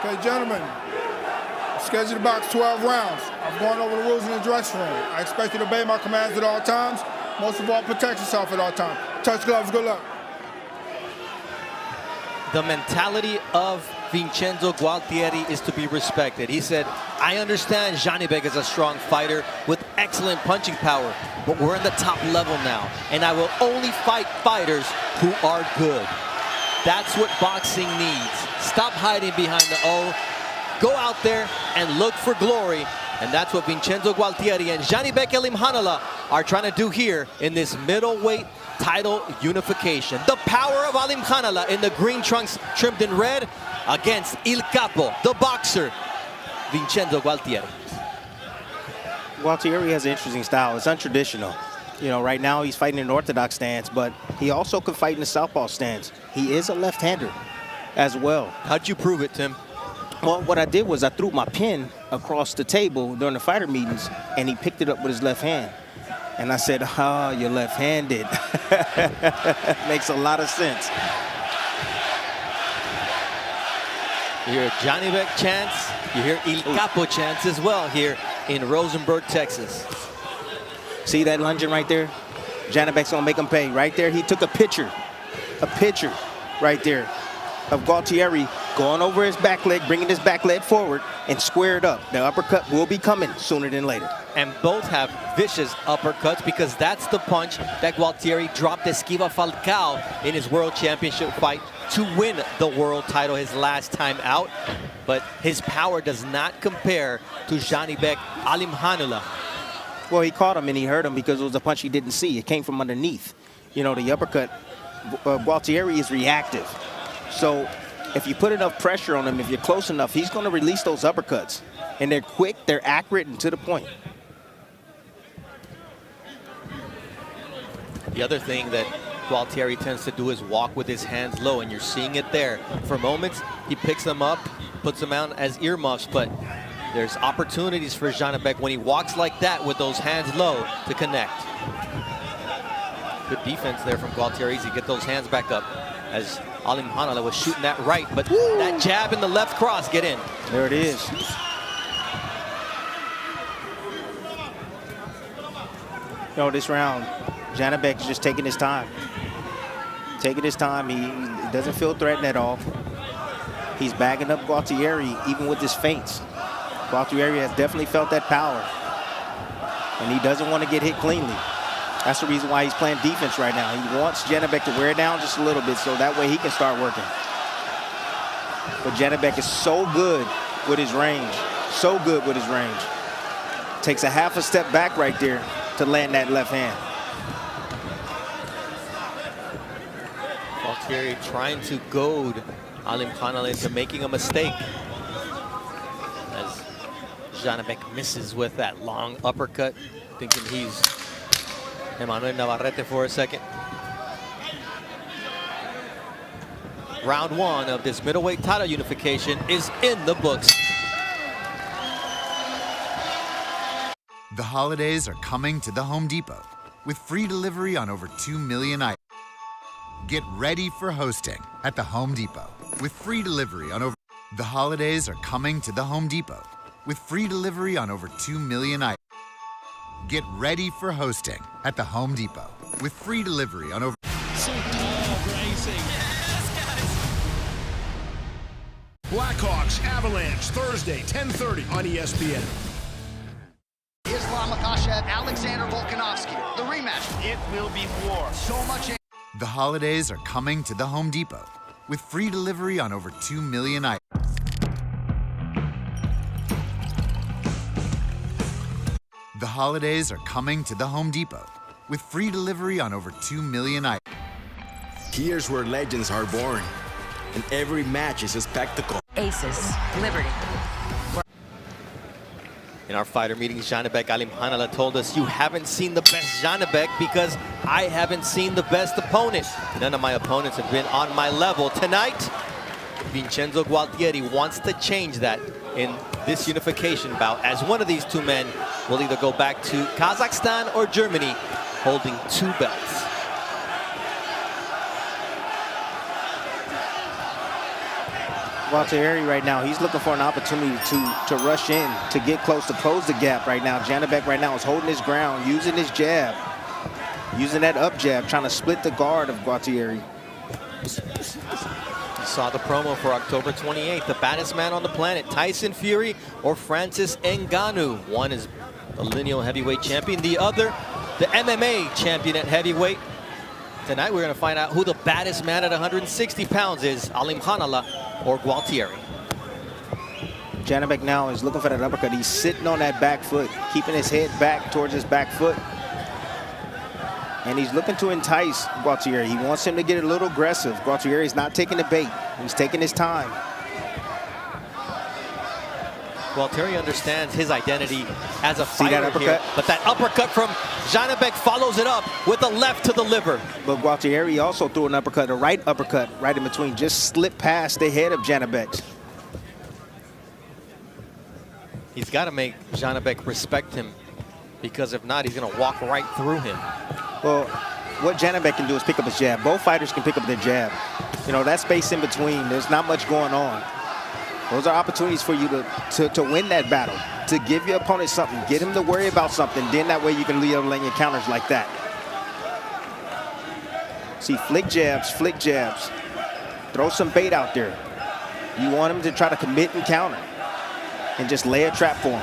Okay, gentlemen, schedule to box 12 rounds. I've gone over the rules in the dressing room. I expect you to obey my commands at all times. Most of all, protect yourself at all times. Touch gloves, good luck. The mentality of Vincenzo Gualtieri is to be respected. He said, I understand Janibek is a strong fighter with excellent punching power, but we're in the top level now, and I will only fight fighters who are good. That's what boxing needs. Stop hiding behind the O. Go out there and look for glory. And that's what Vincenzo Gualtieri and Janibek Elimhanala are trying to do here in this middleweight title unification. The power of Elimhanala in the green trunks trimmed in red against Il Capo, the boxer, Vincenzo Gualtieri. Gualtieri has an interesting style. It's untraditional. You know, right now he's fighting in an orthodox stance, but he also can fight in the southpaw stance. He is a left-hander as well. How'd you prove it, Tim? Well, what I did was I threw my pen across the table during the fighter meetings, and he picked it up with his left hand. And I said, oh, you're left-handed. Makes a lot of sense. You hear Janibek chants, you hear Il Capo chants as well here in Rosenberg, Texas. See that lunging right there? Janibek's gonna make him pay. Right there, he took a picture right there of Gualtieri going over his back leg, bringing his back leg forward and squared up. The uppercut will be coming sooner than later. And both have vicious uppercuts because that's the punch that Gualtieri dropped Esquiva Falcao in his world championship fight to win the world title his last time out. But his power does not compare to Janibek Elimhanala. Well, he caught him and he hurt him because it was a punch he didn't see. It came from underneath. You know, the uppercut, Gualtieri is reactive. So if you put enough pressure on him, if you're close enough, he's going to release those uppercuts. And they're quick, they're accurate, and to the point. The other thing that Gualtieri tends to do is walk with his hands low, and you're seeing it there. For moments, he picks them up, puts them out as earmuffs, but there's opportunities for Janibek when he walks like that with those hands low to connect. Good defense there from Gualtieri to get those hands back up as Elimhanala was shooting that right, but that jab in the left cross, get in. There it is. You know, this round, Janibek is just taking his time. Taking his time, he doesn't feel threatened at all. He's bagging up Gualtieri even with his feints. Gualtieri has definitely felt that power. And he doesn't want to get hit cleanly. That's the reason why he's playing defense right now. He wants Janibek to wear down just a little bit so that way he can start working. But Janibek is so good with his range. So good with his range. Takes a half a step back right there to land that left hand. Gualtieri trying to goad Elimhanala into making a mistake. As Janibek misses with that long uppercut, thinking he's Emmanuel Navarrete for a second. Round one of this middleweight title unification is in the books. The holidays are coming to the Home Depot with free delivery on over 2 million items. Get ready for hosting at the Home Depot with free delivery on over... The holidays are coming to the Home Depot with free delivery on over 2 million items. Get ready for hosting at the Home Depot with free delivery on over... Blackhawks Avalanche Thursday 10:30 on ESPN. Islam Makhachev, Alexander Volkanovski. The rematch. It will be war. So much. The holidays are coming to the Home Depot with free delivery on over 2 million items. The holidays are coming to the Home Depot with free delivery on over 2 million items. Here's where legends are born, and every match is a spectacle. Aces, Liberty. In our fighter meetings, Janibek Elimhanala told us, you haven't seen the best Janibek because I haven't seen the best opponent. None of my opponents have been on my level. Tonight, Vincenzo Gualtieri wants to change that in this unification bout, as one of these two men will either go back to Kazakhstan or Germany holding 2 belts. Gualtieri right now, he's looking for an opportunity to rush in, to get close, to close the gap right now. Janibek right now is holding his ground, using his jab, using that up jab, trying to split the guard of Gualtieri. You saw the promo for October 28th. The baddest man on the planet, Tyson Fury or Francis Ngannou. One is the lineal heavyweight champion, the other the MMA champion at heavyweight. Tonight we're going to find out who the baddest man at 160 pounds is, Alim Hanala or Gualtieri. Janibek now is looking for that uppercut. He's sitting on that back foot, keeping his head back towards his back foot. And he's looking to entice Gualtieri. He wants him to get a little aggressive. Gualtieri's not taking the bait. He's taking his time. Gualtieri understands his identity as a fighter. See that uppercut? Here, but that uppercut from Janibek follows it up with a left to the liver. But Gualtieri also threw an uppercut, a right uppercut, right in between, just slipped past the head of Janibek. He's got to make Janibek respect him, because if not, he's going to walk right through him. Well, what Janibek can do is pick up his jab. Both fighters can pick up their jab. You know, that space in between, there's not much going on. Those are opportunities for you to win that battle, to give your opponent something, get him to worry about something. Then that way you can lead on your counters like that. See, flick jabs, throw some bait out there. You want him to try to commit and counter and just lay a trap for him.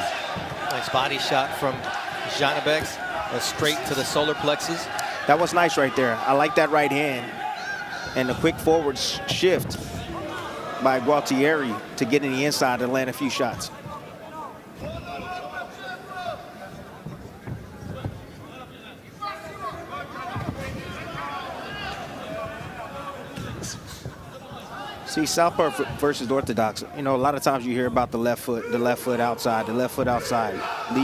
Nice body shot from Janibek, straight to the solar plexus. That was nice right there. I like that right hand and the quick forward shift by Gualtieri to get in the inside and land a few shots. See, Southpaw versus Orthodox, you know, a lot of times you hear about the left foot outside, lead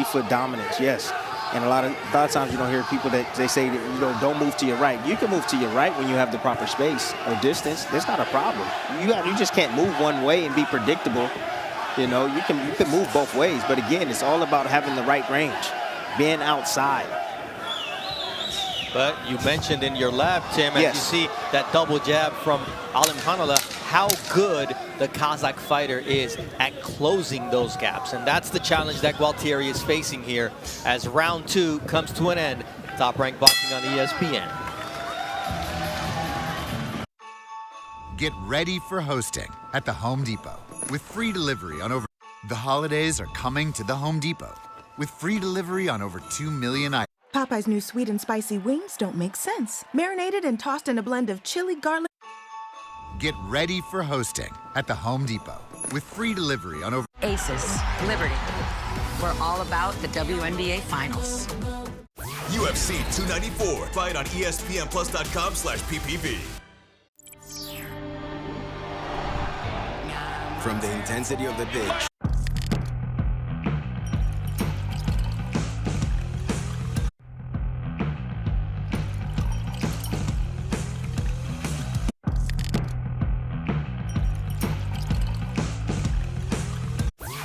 foot dominance, yes. And a lot of times you don't hear people that they say that, you know, don't move to your right. You can move to your right when you have the proper space or distance. That's not a problem. You just can't move one way and be predictable. You know, you can move both ways. But again, it's all about having the right range, being outside. But you mentioned in your lab, Tim, as yes. you see that double jab from Alim Hanala, how good the Kazakh fighter is at closing those gaps. And that's the challenge that Gualtieri is facing here as round 2 comes to an end. Top Rank Boxing on ESPN. Get ready for hosting at the Home Depot with free delivery on over... The holidays are coming to the Home Depot with free delivery on over 2 million items. Popeye's new sweet and spicy wings don't make sense. Marinated and tossed in a blend of chili, garlic. Get ready for hosting at the Home Depot with free delivery on over... Aces, Liberty. We're all about the WNBA Finals. UFC 294. Fight on ESPNplus.com/PPV. From the intensity of the pitch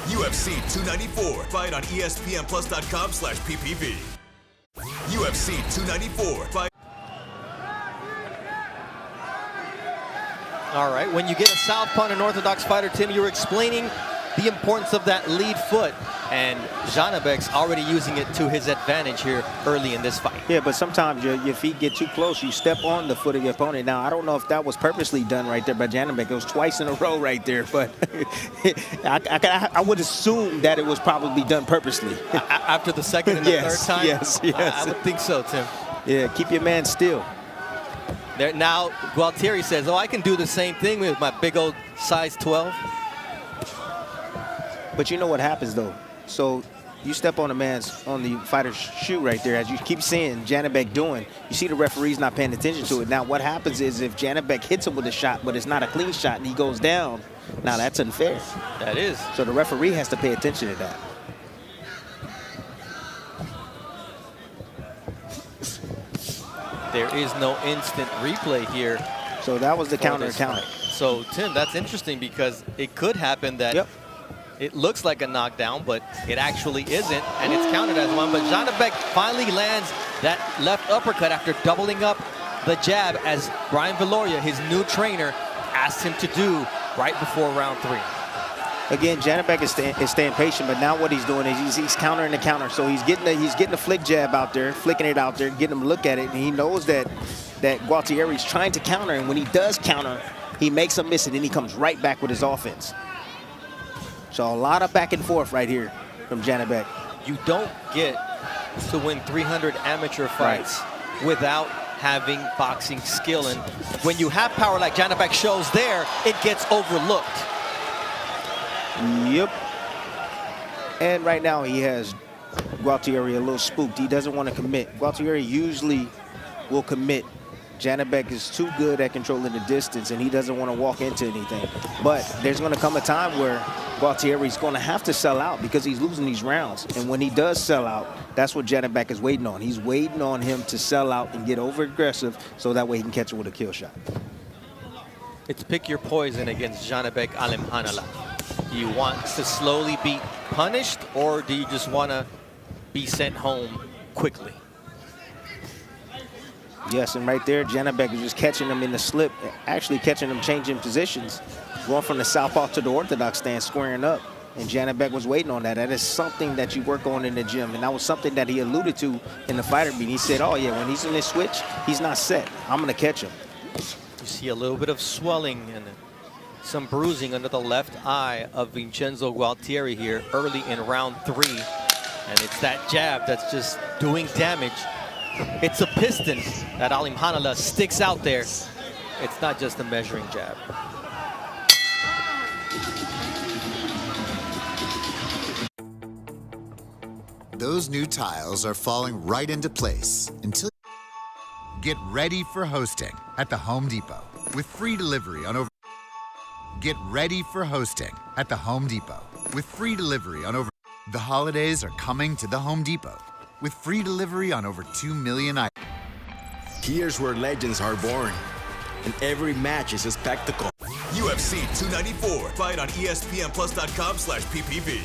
UFC 294. Fight on ESPNplus.com/PPV. UFC 294. Fight. All right, when you get a southpaw and an orthodox fighter, Tim, you were explaining the importance of that lead foot, and Janibek's already using it to his advantage here early in this fight. Yeah, but sometimes your feet get too close. You step on the foot of your opponent. Now, I don't know if that was purposely done right there by Janibek. It was twice in a row right there, but I would assume that it was probably done purposely. After the second and the third time? Yes. I would think so, Tim. Yeah, keep your man still. There, now, Gualtieri says, oh, I can do the same thing with my big old size 12. But you know what happens, though? So you step on the fighter's shoe right there, as you keep seeing Janibek doing. You see the referee's not paying attention to it. Now, what happens is if Janibek hits him with a shot, but it's not a clean shot, and he goes down, now that's unfair. That is. So the referee has to pay attention to that. There is no instant replay here. So that was the counter. So, Tim, that's interesting because it could happen that it looks like a knockdown, but it actually isn't, and it's counted as one. But Janibek finally lands that left uppercut after doubling up the jab, as Brian Viloria, his new trainer, asked him to do right before round 3. Again, Janibek is staying patient, but now what he's doing is he's countering the counter. So he's getting a flick jab out there, flicking it out there, getting him to look at it, and he knows that Gualtieri's trying to counter, and when he does counter, he makes him miss it, and he comes right back with his offense. So a lot of back and forth right here from Janibek. You don't get to win 300 amateur fights without having boxing skill, and when you have power like Janibek shows there, it gets overlooked. Yep. And right now he has Gualtieri a little spooked. He doesn't want to commit. Gualtieri usually will commit. Janibek is too good at controlling the distance, and he doesn't want to walk into anything. But there's going to come a time where Gualtieri's going to have to sell out because he's losing these rounds. And when he does sell out, that's what Janibek is waiting on. He's waiting on him to sell out and get over-aggressive so that way he can catch it with a kill shot. It's pick your poison against Janibek Alimhanala. Do you want to slowly be punished, or do you just want to be sent home quickly? Yes, and right there, Janibek is just catching him in the slip, actually catching him changing positions, going from the southpaw to the orthodox stance, squaring up. And Janibek was waiting on that. That is something that you work on in the gym, and that was something that he alluded to in the fighter meeting. He said, oh yeah, when he's in this switch, he's not set. I'm going to catch him. You see a little bit of swelling and some bruising under the left eye of Vincenzo Gualtieri here early in round 3. And it's that jab that's just doing damage. It's a piston that Alimhanala sticks out there. It's not just a measuring jab. Those new tiles are falling right into place until... Get ready for hosting at the Home Depot with free delivery on over... Get ready for hosting at the Home Depot with free delivery on over... The holidays are coming to the Home Depot with free delivery on over 2 million items. Here's where legends are born, and every match is a spectacle. UFC 294. Fight on ESPNplus.com/PPV.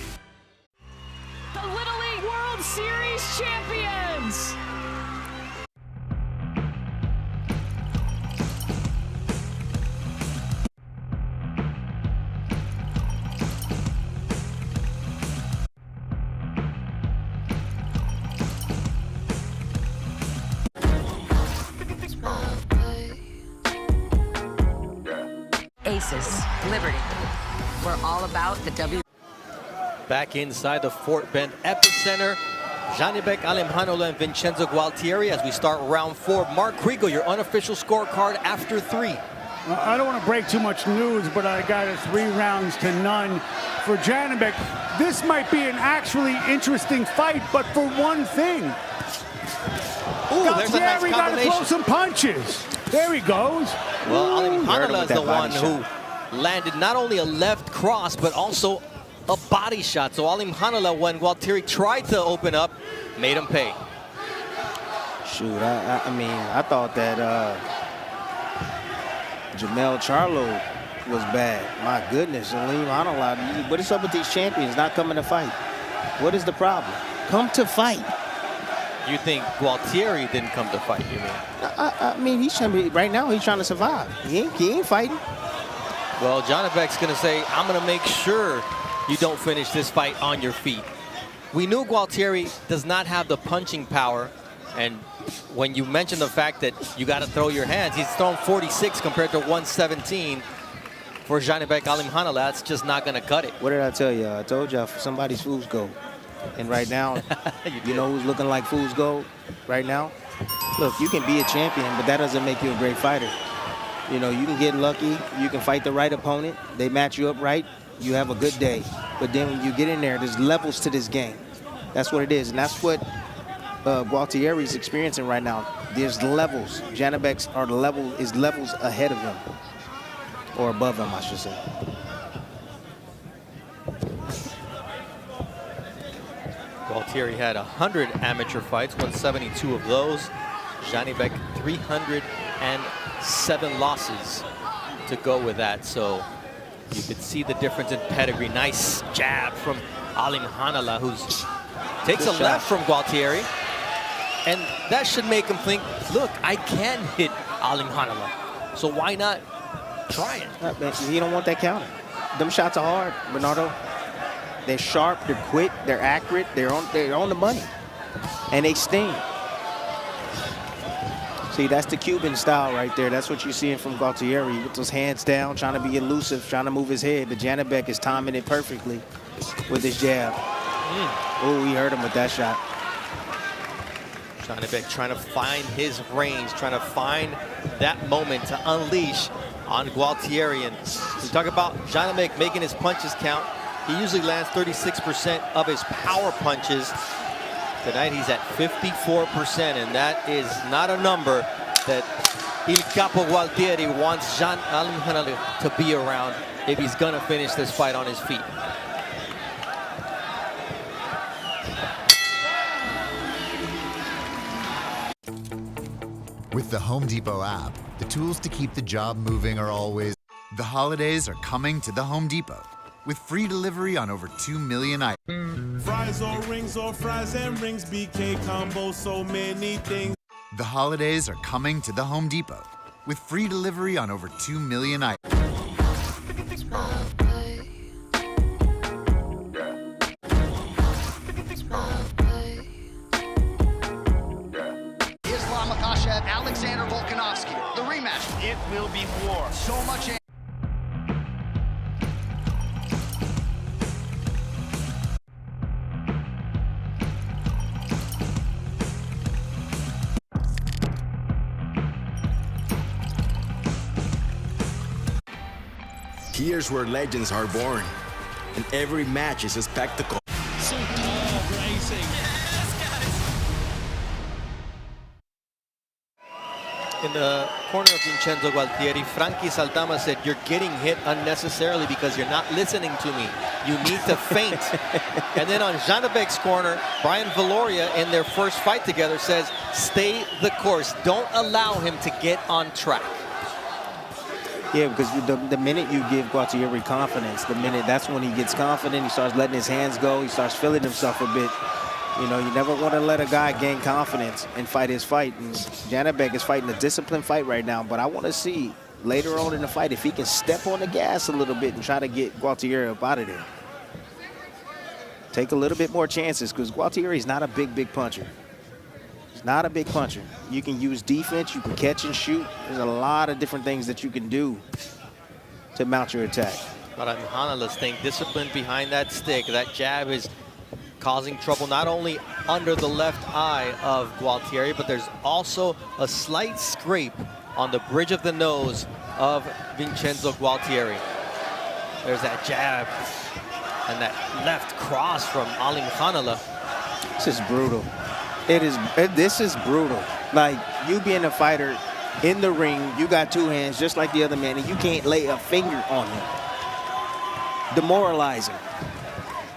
The Little League World Series champions. Aces, Liberty. We're all about the W. Back inside the Fort Bend epicenter, Janibek Alimhanala and Vincenzo Gualtieri as we start round 4. Mark Kriegel, your unofficial scorecard after 3. I don't want to break too much news, but I got a 3-0 for Janibek. This might be an actually interesting fight, but for one thing. Ooh, there's a nice Gualtieri got to throw combination. some punches. There he goes. Well, Alimhanala is the one shot. who landed not only a left cross, but also a body shot. So Alimhanala, when Gualtieri tried to open up, made him pay. Shoot, I mean, I thought that Jamel Charlo was bad. My goodness, Alimhanala. What is up with these champions not coming to fight? What is the problem? Come to fight. You think Gualtieri didn't come to fight, you mean? I mean, he's trying to, right now he's trying to survive. He ain't fighting. Well, Janibek's going to say, I'm going to make sure you don't finish this fight on your feet. We knew Gualtieri does not have the punching power, and when you mention the fact that you got to throw your hands, he's thrown 46 compared to 117 for Janibek Alimhanala. That's just not going to cut it. What did I tell you? I told you somebody's fool's gold. And right now, you know who's looking like fool's gold right now? Look, you can be a champion, but that doesn't make you a great fighter. You know, you can get lucky. You can fight the right opponent. They match you up right. You have a good day. But then when you get in there, there's levels to this game. That's what it is. And that's what Gualtieri's experiencing right now. There's levels. Janibek's is levels ahead of him. Or above him, I should say. Gualtieri had 100 amateur fights, won 72 of those. Janibek 307 losses to go with that. So you could see the difference in pedigree. Nice jab from Alimhanala, who takes a left from Gualtieri. And that should make him think, look, I can hit Alimhanala. So why not Try it. You don't want that counter. Them shots are hard, Bernardo. They're sharp, they're quick, they're accurate, they're on the money, and they sting. See, that's the Cuban style right there. That's what you're seeing from Gualtieri with those hands down, trying to be elusive, trying to move his head. But Janibek is timing it perfectly with his jab. Oh, he hurt him with that shot. Janibek trying to find his range, trying to find that moment to unleash on Gualtieri. And we talk about Janibek making his punches count. He usually lands 36% of his power punches. Tonight he's at 54%, and that is not a number that Il Capo Gualtieri wants Alim Hanali to be around if he's gonna finish this fight on his feet. With the Home Depot app, the tools to keep the job moving are always... The holidays are coming to the Home Depot with free delivery on over 2 million items. Fries or fries and rings, BK combo, so many things. The holidays are coming to the Home Depot with free delivery on over 2 million items. Islam Makhachev, Alexander Volkanovski. The rematch. It will be war. So much. Here's where legends are born, and every match is a spectacle. Superb racing. In the corner of Vincenzo Gualtieri, Frankie Saldama said, "You're getting hit unnecessarily because you're not listening to me. You need to feint." And then on Janibek's corner, Brian Valoria, in their first fight together, says, "Stay the course. Don't allow him to get on track." Yeah, because the minute you give Gualtieri confidence, that's when he gets confident. He starts letting his hands go. He starts feeling himself a bit. You know, you never want to let a guy gain confidence and fight his fight. And Janibek is fighting a disciplined fight right now, but I want to see later on in the fight if he can step on the gas a little bit and try to get Gualtieri up out of there. Take a little bit more chances, because Gualtieri is not a big puncher. He's not a big puncher. You can use defense, you can catch and shoot. There's a lot of different things that you can do to mount your attack. But I'm Hanala staying disciplined behind that stick. That jab is causing trouble not only under the left eye of Gualtieri, but there's also a slight scrape on the bridge of the nose of Vincenzo Gualtieri. There's that jab and that left cross from Alim Hanala. This is brutal. This is brutal. Like, you being a fighter in the ring, you got two hands just like the other man, and you can't lay a finger on him. Demoralizing.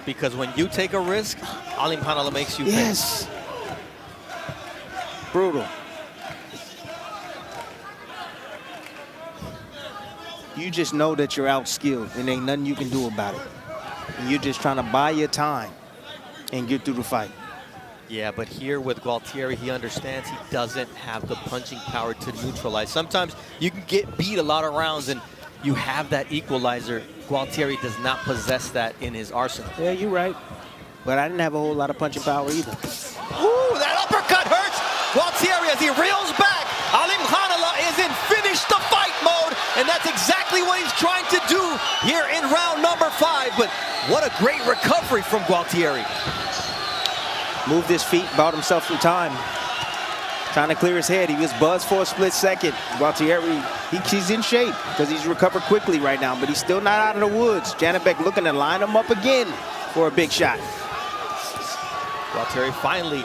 Because when you take a risk, Alim Hanala makes you pay. Yes. Brutal. You just know that you're outskilled and ain't nothing you can do about it. And you're just trying to buy your time and get through the fight. Yeah, but here with Gualtieri, he understands he doesn't have the punching power to neutralize. Sometimes you can get beat a lot of rounds and you have that equalizer. Gualtieri does not possess that in his arsenal. Yeah, you're right. But I didn't have a whole lot of punching power either. Ooh, that uppercut hurts Gualtieri as he reels back. Alim Hanala is in finish the fight mode, and that's exactly what he's trying to do here in round number 5. But what a great recovery from Gualtieri. Moved his feet, bought himself some time. Trying to clear his head. He was buzzed for a split second. Gualtieri, he's in shape because he's recovered quickly right now, but he's still not out of the woods. Janibek looking to line him up again for a big shot. Gualtieri finally.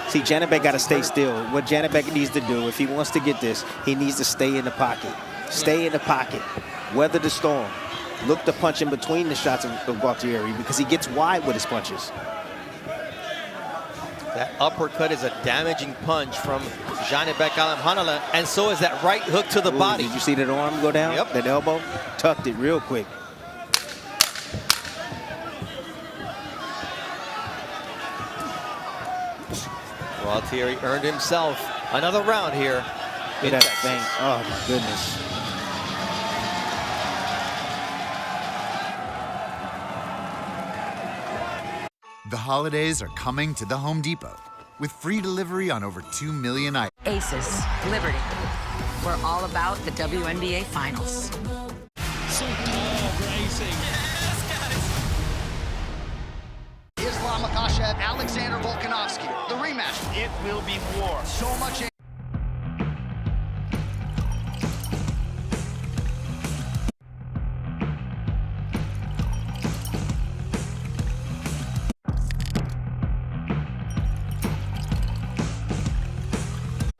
See, Janibek got to stay still. What Janibek needs to do, if he wants to get this, he needs to stay in the pocket. Stay in the pocket. Weather the storm. Look to punch in between the shots of Gualtieri because he gets wide with his punches. That uppercut is a damaging punch from Janibek Alim Hanala, and so is that right hook to the body. Did you see that arm go down? Yep. That elbow? Tucked it real quick. Gualtieri earned himself another round here in that Texas. thing. Oh, my goodness. The holidays are coming to the Home Depot with free delivery on over 2 million items. Aces, Liberty. We're all about the WNBA Finals. Superb racing. Islam Makhachev, Alexander Volkanovski. The rematch. It will be war. So much.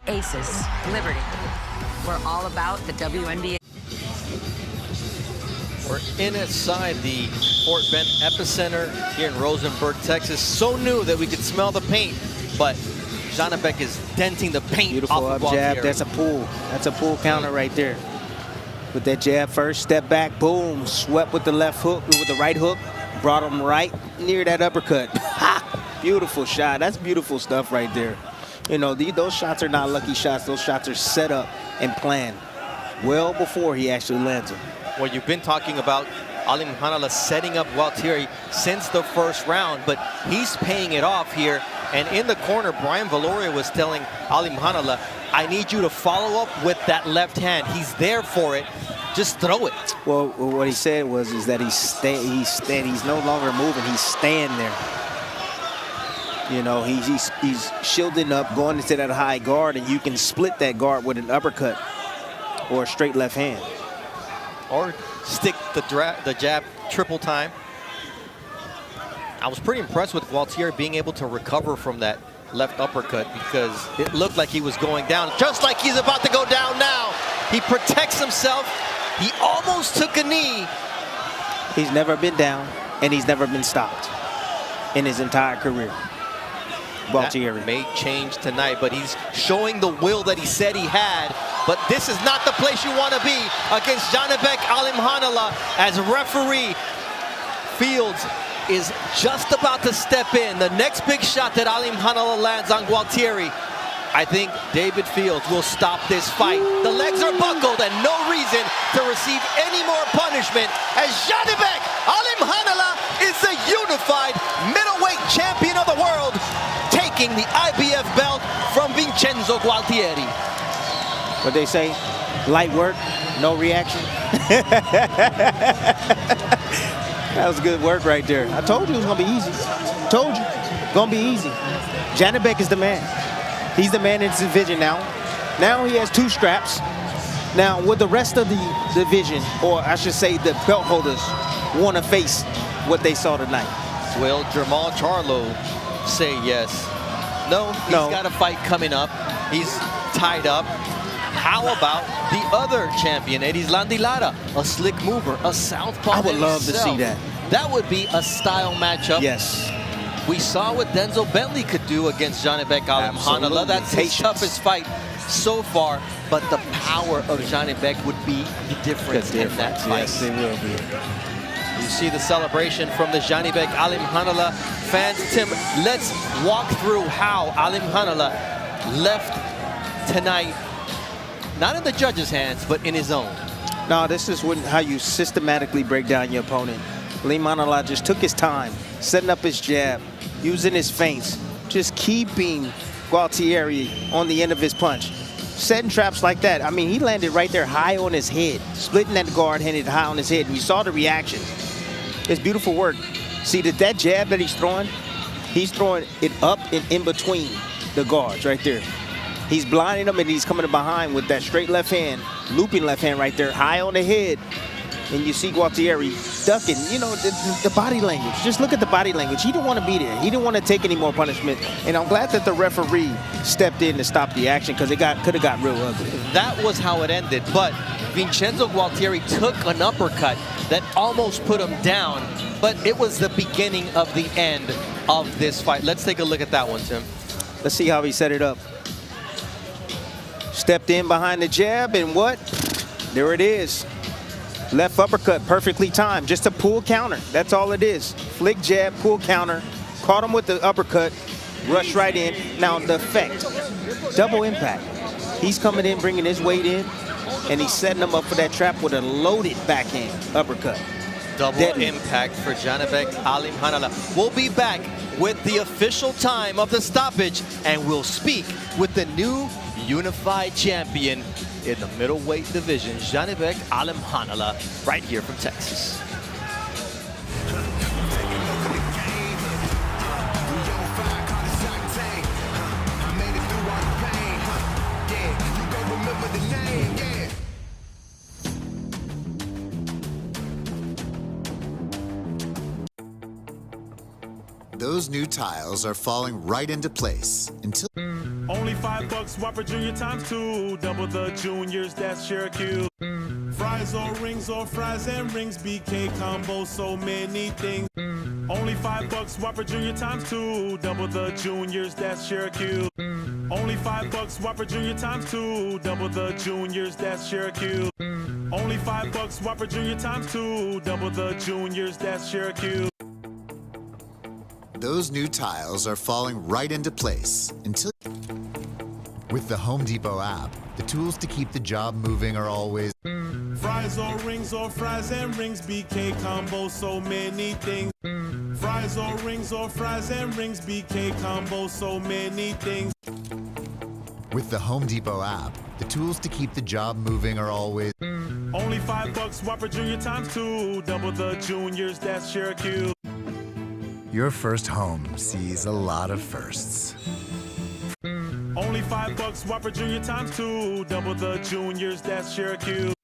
Aces, Liberty. We're all about the WNBA. We're inside the Fort Bend epicenter here in Rosenberg, Texas. So new that we could smell the paint, but Janibek is denting the paint. Beautiful off up of jab. Gualtieri. That's a pull. That's a pull counter right there. With that jab first, step back, boom, swept with the left hook, with the right hook, brought him right near that uppercut. Beautiful shot. That's beautiful stuff right there. You know, those shots are not lucky shots. Those shots are set up and planned well before he actually lands them. Well, you've been talking about Ali Muhanala setting up Gualtieri since the first round, but he's paying it off here. And in the corner, Brian Valoria was telling Ali Muhanala, I need you to follow up with that left hand. He's there for it. Just throw it. Well, what he said is that he's no longer moving. He's staying there. You know, he's shielding up, going into that high guard, and you can split that guard with an uppercut or a straight left hand. Or stick the jab triple time. I was pretty impressed with Gualtieri being able to recover from that left uppercut because it looked like he was going down, just like he's about to go down now. He protects himself. He almost took a knee. He's never been down, and he's never been stopped in his entire career. Gualtieri. That may change tonight, but he's showing the will that he said he had. But this is not the place you want to be against Janibek Alimhanala, as referee Fields is just about to step in. The next big shot that Alimhanala lands on Gualtieri, I think David Fields will stop this fight. The legs are buckled and no reason to receive any more punishment, as Janibek Alimhanala is the unified middleweight champion of the world, taking the IBF belt from Vincenzo Gualtieri. What they say, light work, no reaction. That was good work right there. I told you it was gonna be easy. Told you, gonna be easy. Janibek is the man. He's the man in his division now. Now he has 2 straps. Now, with the rest of the division, or I should say the belt holders, want to face what they saw tonight. Will Jermall Charlo say yes? No, he's got a fight coming up. He's tied up. How about the other champion, Erislandy Lara, a slick mover, a southpaw? I would love to see that. That would be a style matchup. Yes. We saw what Denzel Bentley could do against Janibek Alimhanala. That's his toughest fight so far, but the power of Janibek would be the difference in that fight. Yes, it will be. You see the celebration from the Janibek Alimhanala fans. Tim, let's walk through how Alimhanala left tonight, not in the judges' hands, but in his own. No, this is how you systematically break down your opponent. Alimhanala just took his time, setting up his jab, using his feints, just keeping Gualtieri on the end of his punch. Setting traps like that. I mean, he landed right there high on his head, splitting that guard, handed high on his head, and you saw the reaction. It's beautiful work. See, that jab that he's throwing it up and in between the guards right there. He's blinding them, and he's coming behind with that straight left hand, looping left hand right there, high on the head. And you see Gualtieri ducking, you know, the body language. Just look at the body language. He didn't want to be there. He didn't want to take any more punishment. And I'm glad that the referee stepped in to stop the action, because it could have got real ugly. That was how it ended. But Vincenzo Gualtieri took an uppercut that almost put him down. But it was the beginning of the end of this fight. Let's take a look at that one, Tim. Let's see how he set it up. Stepped in behind the jab, and what? There it is. Left uppercut, perfectly timed. Just a pull counter. That's all it is. Flick jab, pull counter. Caught him with the uppercut. Rush right in. Now the effect. Double impact. He's coming in, bringing his weight in, and he's setting him up for that trap with a loaded backhand uppercut. Double impact for Janibek Alimhanala. We'll be back with the official time of the stoppage, and we'll speak with the new unified champion in the middleweight division, Jani Alim Hanala, right here from Texas. Those new tiles are falling right into place until... Only $5 Whopper Junior ×2. Double the juniors, that's Syracuse. Fries or fries and rings. BK combo, so many things. Only $5 Whopper Junior ×2. Double the juniors, that's Syracuse. Only $5 Whopper Junior ×2. Double the juniors, that's Syracuse. Only $5 Whopper Junior ×2. Double the juniors, that's Syracuse. Those new tiles are falling right into place until... With the Home Depot app, the tools to keep the job moving are always... Fries or fries and rings. BK combo, so many things. Fries or fries and rings. BK combo, so many things. With the Home Depot app, the tools to keep the job moving are always... Only $5 Whopper Junior ×2. Double the juniors, that's Syracuse. Your first home sees a lot of firsts. Only $5 Whopper Junior ×2. Double the juniors, that's Syracuse.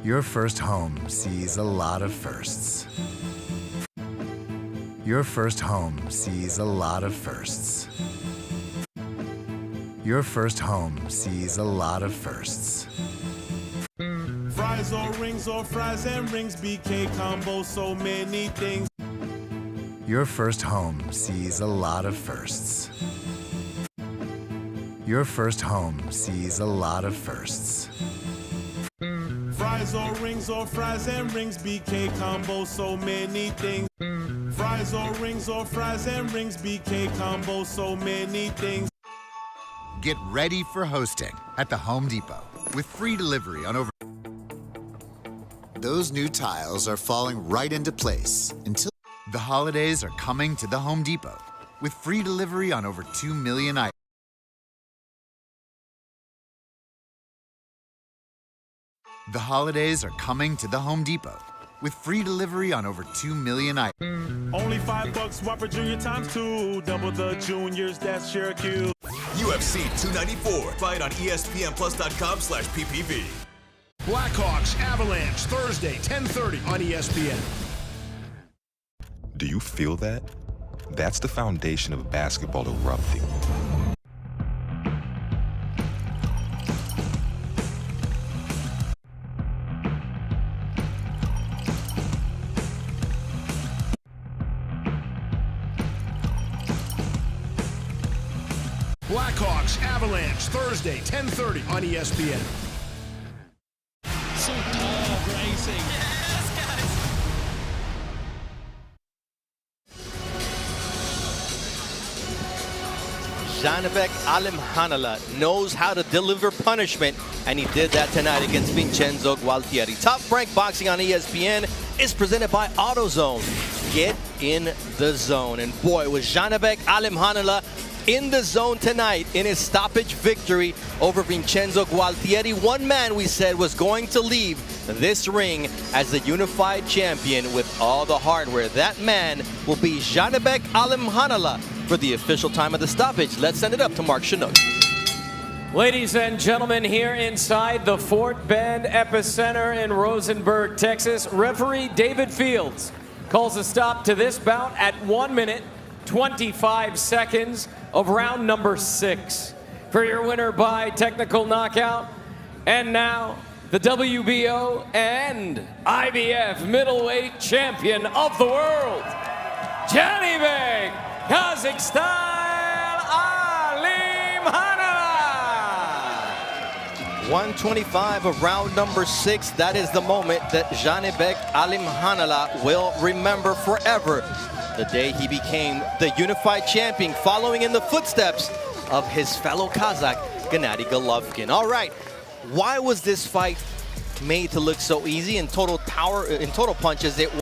Your first home sees a lot of firsts. Your first home sees a lot of firsts. Your first home sees a lot of firsts. Fries or fries and rings. BK combo, so many things. Your first home sees a lot of firsts. Your first home sees a lot of firsts. Fries or fries and rings. BK combo, so many things. Fries or fries and rings. BK combo, so many things. Get ready for hosting at the Home Depot with free delivery on over... Those new tiles are falling right into place until... The holidays are coming to the Home Depot with free delivery on over 2 million items. The holidays are coming to the Home Depot with free delivery on over 2 million items. Only $5 Whopper Junior ×2. Double the juniors, that's Syracuse. UFC 294. Fight on ESPNplus.com/PPV. Blackhawks Avalanche Thursday 10:30 on ESPN. Do you feel that? That's the foundation of basketball erupting. Blackhawks Avalanche Thursday 10:30 on ESPN. Superb racing. Yes, guys. Jani Alim Hanala knows how to deliver punishment, and he did that tonight against Vincenzo Gualtieri. Top Rank Boxing on ESPN is presented by AutoZone. Get in the zone. And boy, was Jani Alim Hanala in the zone tonight in his stoppage victory over Vincenzo Gualtieri. One man, we said, was going to leave this ring as the unified champion with all the hardware. That man will be Jani Alim Hanala for the official time of the stoppage. Let's send it up to Mark Chinook. Ladies and gentlemen, here inside the Fort Bend Epicenter in Rosenberg, Texas, referee David Fields calls a stop to this bout at 1 minute, 25 seconds of round number 6. For your winner by technical knockout, and now the WBO and IBF middleweight champion of the world, Jani Kazakhstan Alim Hanala. 125 of round number 6. That is the moment that Jani Alim Hanala will remember forever. The day he became the unified champion, following in the footsteps of his fellow Kazakh, Gennady Golovkin. All right, why was this fight made to look so easy? In total punches, it